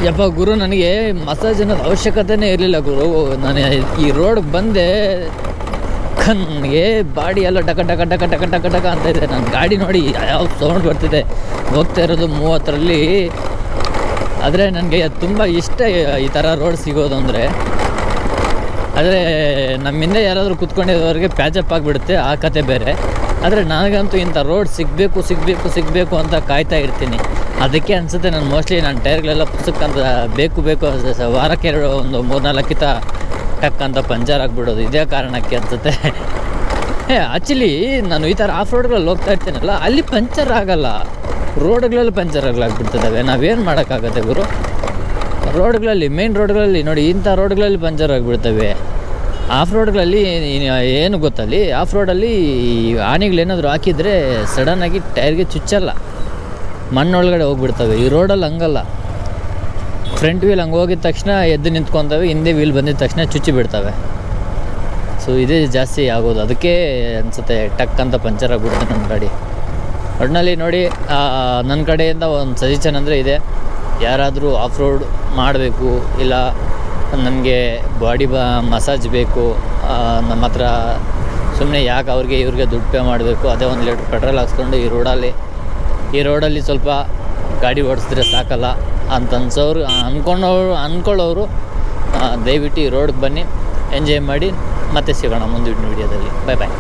ಯಪ್ಪ ಗುರು, ನನಗೆ ಮಸಾಜ್ ಅನ್ನೋದು ಅವಶ್ಯಕತೆನೇ ಇರಲಿಲ್ಲ ಗುರು. ನಾನು ಈ ರೋಡ್ಗೆ ಬಂದೆ, ನನಗೆ ಬಾಡಿ ಎಲ್ಲ ಟಕ ಟಕ ಟಕ ಟಕ ಟಕ ಟಕ ಅಂತ ಇದೆ. ನನ್ನ ಗಾಡಿ ನೋಡಿ ಯಾವ ಸೌಂಡ್ ಬರ್ತಿದೆ. ಹೋಗ್ತಾ ಇರೋದು 30ರಲ್ಲಿ. ಆದರೆ ನನಗೆ ತುಂಬ ಇಷ್ಟ ಈ ಥರ ರೋಡ್ ಸಿಗೋದು ಅಂದರೆ. ಆದರೆ ನಮ್ಮಿಂದ ಯಾರಾದರೂ ಕುತ್ಕೊಂಡಿರೋರಿಗೆ ಪ್ಯಾಚಪ್ ಆಗಿಬಿಡುತ್ತೆ, ಆ ಕತೆ ಬೇರೆ. ಆದರೆ ನನಗಂತೂ ಇಂಥ ರೋಡ್ ಸಿಗಬೇಕು ಅಂತ ಕಾಯ್ತಾ ಇರ್ತೀನಿ. ಅದಕ್ಕೆ ಅನಿಸುತ್ತೆ ನಾನು ಟೈರ್ಗಳೆಲ್ಲ ಪುಸ್ತಕಂತ ಬೇಕು ವಾರಕ್ಕೆ ಒಂದು 3-4 ಕಿತ ಟಕ್ ಅಂತ ಪಂಚರ್ ಆಗಿಬಿಡೋದು ಇದೇ ಕಾರಣಕ್ಕೆ ಅನಿಸುತ್ತೆ. ಆ್ಯಕ್ಚುಲಿ ನಾನು ಈ ಥರ ಆಫ್ ರೋಡ್ಗಳಲ್ಲಿ ಹೋಗ್ತಾ ಇರ್ತೀನಲ್ಲ, ಅಲ್ಲಿ ಪಂಚರ್ ಆಗಲ್ಲ, ರೋಡ್ಗಳಲ್ಲಿ ಪಂಚರ್ ಆಗ್ಬಿಡ್ತಿದ್ದಾವೆ. ನಾವೇನು ಮಾಡೋಕ್ಕಾಗತ್ತೆ ಗುರು? ರೋಡ್ಗಳಲ್ಲಿ, ಮೇನ್ ರೋಡ್ಗಳಲ್ಲಿ ನೋಡಿ, ಇಂಥ ರೋಡ್ಗಳಲ್ಲಿ ಪಂಚರ್ ಆಗಿಬಿಡ್ತವೆ. ಆಫ್ ರೋಡ್ಗಳಲ್ಲಿ ಏನು ಗೊತ್ತಲ್ಲಿ, ಆಫ್ ರೋಡಲ್ಲಿ ಆನೆಗಳೇನಾದರೂ ಹಾಕಿದರೆ ಸಡನ್ನಾಗಿ ಟೈರ್ಗೆ ಚುಚ್ಚಲ್ಲ, ಮಣ್ಣೊಳಗಡೆ ಹೋಗ್ಬಿಡ್ತವೆ. ಈ ರೋಡಲ್ಲಿ ಹಂಗಲ್ಲ. ಫ್ರಂಟ್ ವೀಲ್ ಹಂಗೆ ಹೋಗಿದ ತಕ್ಷಣ ಎದ್ದು ನಿಂತ್ಕೊತವೆ, ಹಿಂದೆ ವೀಲ್ ಬಂದಿದ ತಕ್ಷಣ ಚುಚ್ಚಿ ಬಿಡ್ತವೆ. ಸೊ ಇದೇ ಜಾಸ್ತಿ ಆಗೋದು. ಅದಕ್ಕೆ ಅನಿಸುತ್ತೆ ಟಕ್ ಅಂತ ಪಂಚರ್ ಆಗಿಬಿಡುತ್ತೆ ನನ್ನ ಗಾಡಿ. ಒಟ್ಟಿನಲ್ಲಿ ನೋಡಿ, ನನ್ನ ಕಡೆಯಿಂದ ಒಂದು ಸಜೆಷನ್ ಅಂದರೆ ಇದೆ. ಯಾರಾದರೂ ಆಫ್ ರೋಡ್ ಮಾಡಬೇಕು, ಇಲ್ಲ ನನಗೆ ಬಾಡಿ ಮಸಾಜ್ ಬೇಕು, ನಮ್ಮ ಹತ್ರ ಸುಮ್ಮನೆ ಯಾಕೆ ಇವ್ರಿಗೆ ದುಡ್ಡು ಪೇ ಮಾಡಬೇಕು, ಅದೇ 1 ಲೀಟ್ರ್ ಪೆಟ್ರೋಲ್ ಹಾಕ್ಸ್ಕೊಂಡು ಈ ರೋಡಲ್ಲಿ ಸ್ವಲ್ಪ ಗಾಡಿ ಓಡಿಸಿದ್ರೆ ಸಾಕಲ್ಲ ಅಂತ ಅಂದ್ಕೊಳ್ಳೋರು ದಯವಿಟ್ಟು ಈ ರೋಡ್ಗೆ ಬನ್ನಿ, ಎಂಜಾಯ್ ಮಾಡಿ. ಮತ್ತೆ ಸಿಗೋಣ ಮುಂದಿನ ವಿಡಿಯೋದಲ್ಲಿ. ಬಾಯ್.